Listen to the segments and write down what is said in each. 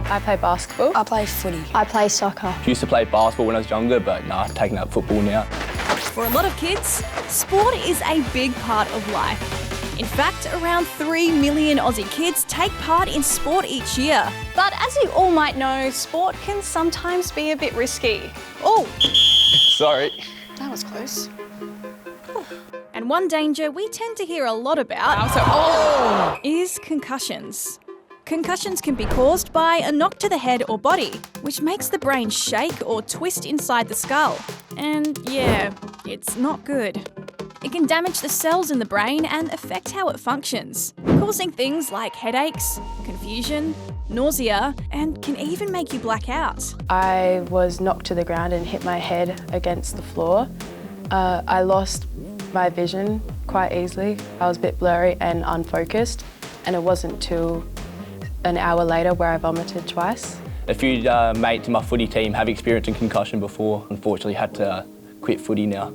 I play basketball. I play footy. I play soccer. I used to play basketball when I was younger, but I've taken up football now. For a lot of kids, sport is a big part of life. In fact, around 3 million Aussie kids take part in sport each year. But as you all might know, sport can sometimes be a bit risky. Oh! Sorry. That was close. And one danger we tend to hear a lot about is concussions. Concussions can be caused by a knock to the head or body, which makes the brain shake or twist inside the skull. And yeah, it's not good. It can damage the cells in the brain and affect how it functions, causing things like headaches, confusion, nausea, and can even make you black out. I was knocked to the ground and hit my head against the floor. I lost my vision quite easily. I was a bit blurry and unfocused, and it wasn't till an hour later where I vomited twice. A few mates in my footy team have experienced a concussion before. Unfortunately, had to quit footy now.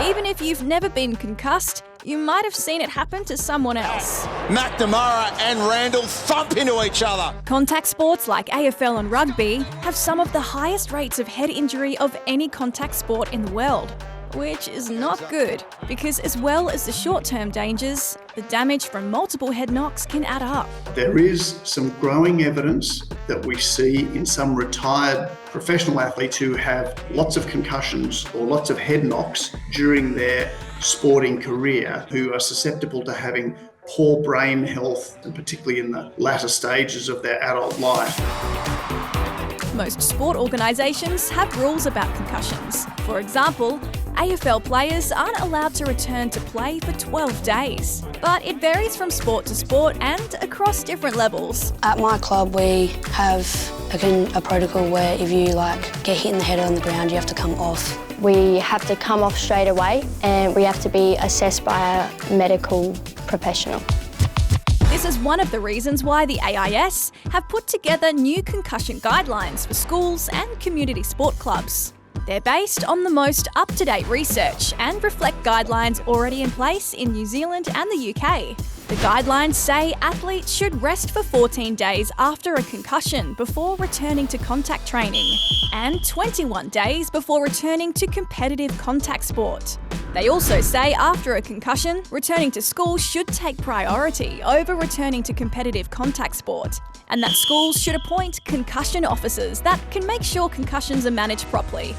Even if you've never been concussed, you might have seen it happen to someone else. McNamara and Randall thump into each other. Contact sports like AFL and rugby have some of the highest rates of head injury of any contact sport in the world, which is not good because as well as the short-term dangers, the damage from multiple head knocks can add up. There is some growing evidence that we see in some retired professional athletes who have lots of concussions or lots of head knocks during their sporting career who are susceptible to having poor brain health, and particularly in the latter stages of their adult life. Most sport organisations have rules about concussions. For example, AFL players aren't allowed to return to play for 12 days. But it varies from sport to sport and across different levels. At my club, we have a protocol where if you get hit in the head on the ground, you have to come off. We have to come off straight away and we have to be assessed by a medical professional. This is one of the reasons why the AIS have put together new concussion guidelines for schools and community sport clubs. They're based on the most up-to-date research and reflect guidelines already in place in New Zealand and the UK. The guidelines say athletes should rest for 14 days after a concussion before returning to contact training, and 21 days before returning to competitive contact sport. They also say after a concussion, returning to school should take priority over returning to competitive contact sport, and that schools should appoint concussion officers that can make sure concussions are managed properly.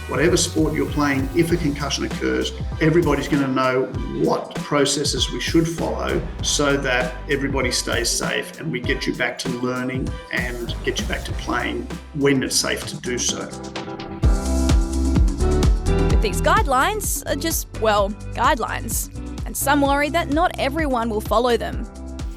Whatever sport you're playing, if a concussion occurs, everybody's going to know what processes we should follow so that everybody stays safe and we get you back to learning and get you back to playing when it's safe to do so. But these guidelines are just, guidelines. And some worry that not everyone will follow them.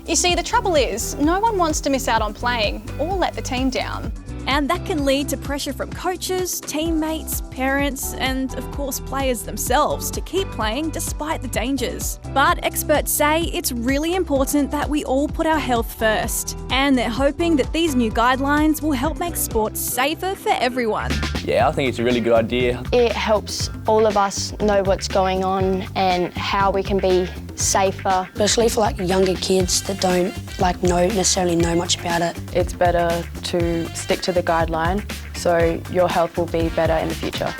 You see, the trouble is, no one wants to miss out on playing or let the team down. And that can lead to pressure from coaches, teammates, parents, and of course players themselves to keep playing despite the dangers. But experts say it's really important that we all put our health first, and they're hoping that these new guidelines will help make sport safer for everyone. Yeah, I think it's a really good idea. It helps all of us know what's going on and how we can be safer. Especially for younger kids that don't necessarily know much about it. It's better to stick to the guideline so your health will be better in the future.